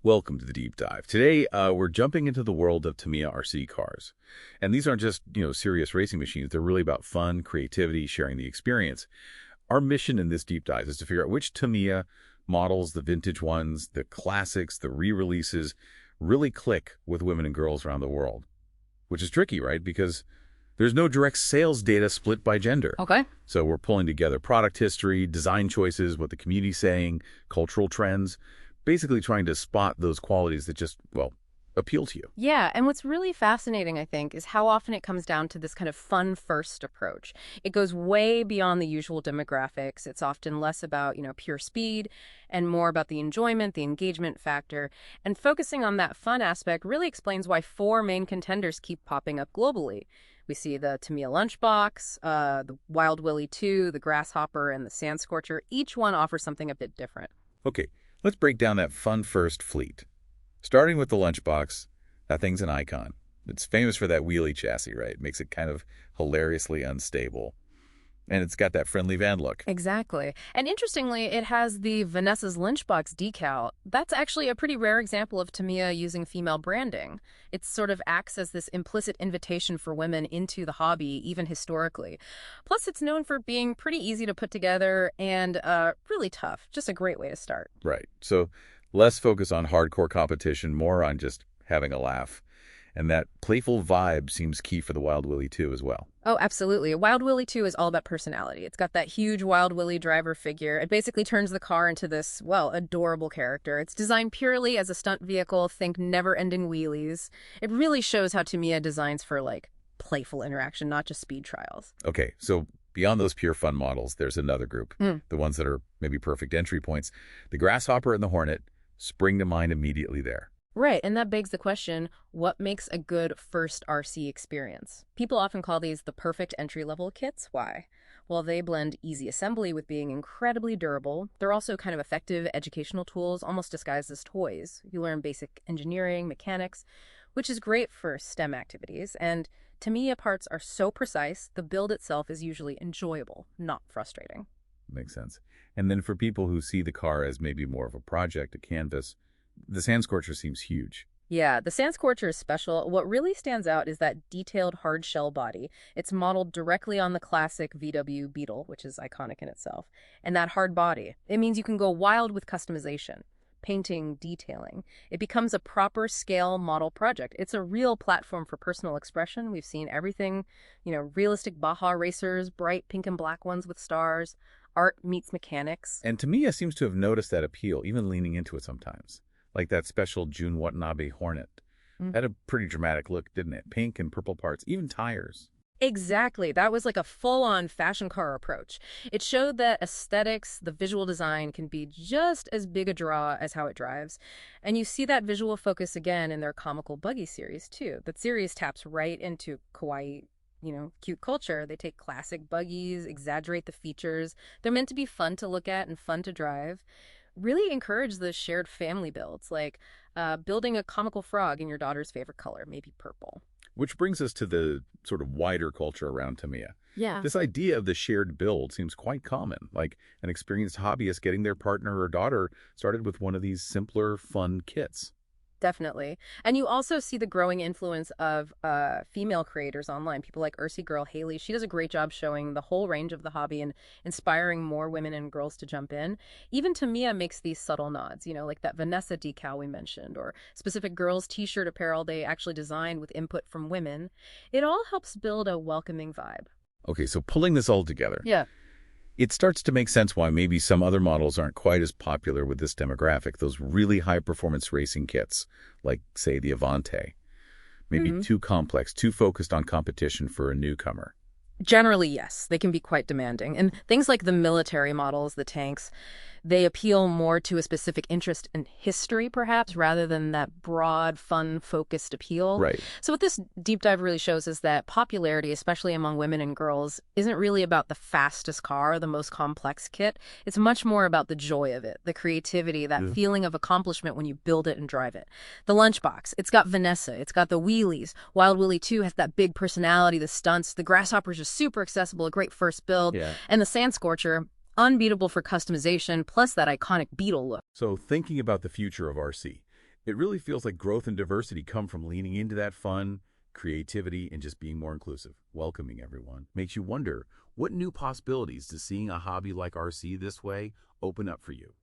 Welcome to the deep dive. Today, we're jumping into the world of Tamiya RC cars. And these aren't just, serious racing machines. They're really about fun, creativity, sharing the experience. Our mission in this deep dive is to figure out which Tamiya models, the vintage ones, the classics, the re-releases, really click with women and girls around the world. Which is tricky, right? Because there's no direct sales data split by gender. Okay. So we're pulling together product history, design choices, what the community's saying, cultural trends, basically trying to spot those qualities that just, appeal to you. Yeah, and what's really fascinating, I think, is how often it comes down to this kind of fun-first approach. It goes way beyond the usual demographics. It's often less about, pure speed and more about the enjoyment, the engagement factor. And focusing on that fun aspect really explains why four main contenders keep popping up globally. We see the Tamiya Lunchbox, the Wild Willie 2, the Grasshopper, and the Sand Scorcher. Each one offers something a bit different. Okay, let's break down that fun-first fleet. Starting with the Lunchbox, that thing's an icon. It's famous for that wheelie chassis, right? It makes it kind of hilariously unstable. And it's got that friendly van look. Exactly. And interestingly, it has the Vanessa's Lunchbox decal. That's actually a pretty rare example of Tamiya using female branding. It sort of acts as this implicit invitation for women into the hobby, even historically. Plus, it's known for being pretty easy to put together and really tough. Just a great way to start. Right. So less focus on hardcore competition, more on just having a laugh. And that playful vibe seems key for the Wild Willie 2 as well. Oh, absolutely. Wild Willie 2 is all about personality. It's got that huge Wild Willie driver figure. It basically turns the car into this, adorable character. It's designed purely as a stunt vehicle. Think never-ending wheelies. It really shows how Tamiya designs for, playful interaction, not just speed trials. Okay, so beyond those pure fun models, there's another group. The ones that are maybe perfect entry points. The Grasshopper and the Hornet spring to mind immediately there. Right, and that begs the question, what makes a good first RC experience? People often call these the perfect entry-level kits. Why? Well, they blend easy assembly with being incredibly durable. They're also kind of effective educational tools, almost disguised as toys. You learn basic engineering, mechanics, which is great for STEM activities. And Tamiya parts are so precise, the build itself is usually enjoyable, not frustrating. Makes sense. And then for people who see the car as maybe more of a project, a canvas, the Sand Scorcher seems huge. Yeah, the Sand Scorcher is special. What really stands out is that detailed hard shell body. It's modeled directly on the classic VW Beetle, which is iconic in itself. And that hard body, it means you can go wild with customization, painting, detailing. It becomes a proper scale model project. It's a real platform for personal expression. We've seen everything, realistic Baja racers, bright pink and black ones with stars, art meets mechanics. And Tamiya seems to have noticed that appeal, even leaning into it sometimes. Like that special June Watanabe Hornet. Had a pretty dramatic look, didn't it? Pink and purple parts, even tires. Exactly. That was like a full-on fashion car approach. It showed that aesthetics, the visual design, can be just as big a draw as how it drives. And you see that visual focus again in their comical buggy series, too. That series taps right into kawaii, cute culture. They take classic buggies, exaggerate the features. They're meant to be fun to look at and fun to drive. Really encourage the shared family builds, like building a comical frog in your daughter's favorite color, maybe purple. Which brings us to the sort of wider culture around Tamiya. Yeah. This idea of the shared build seems quite common, like an experienced hobbyist getting their partner or daughter started with one of these simpler, fun kits. Definitely. And you also see the growing influence of female creators online. People like Ursi Girl Haley. She does a great job showing the whole range of the hobby and inspiring more women and girls to jump in. Even Tamiya makes these subtle nods, like that Vanessa decal we mentioned, or specific girls' t-shirt apparel they actually designed with input from women. It all helps build a welcoming vibe. Okay, so pulling this all together. Yeah. It starts to make sense why maybe some other models aren't quite as popular with this demographic, those really high-performance racing kits, like, say, the Avante. Maybe too complex, too focused on competition for a newcomer. Generally, yes. They can be quite demanding. And things like the military models, the tanks, they appeal more to a specific interest in history, perhaps, rather than that broad, fun-focused appeal. Right. So what this deep dive really shows is that popularity, especially among women and girls, isn't really about the fastest car or the most complex kit. It's much more about the joy of it, the creativity, that feeling of accomplishment when you build it and drive it. The Lunchbox, it's got Vanessa, it's got the wheelies. Wild Willie 2 has that big personality, the stunts. The Grasshopper's just super accessible, a great first build. Yeah. And the Sand Scorcher, unbeatable for customization, plus that iconic Beetle look. So thinking about the future of RC, It really feels like growth and diversity come from leaning into that fun, creativity, and just being more inclusive, welcoming everyone. Makes you wonder, what new possibilities does seeing a hobby like RC this way open up for you?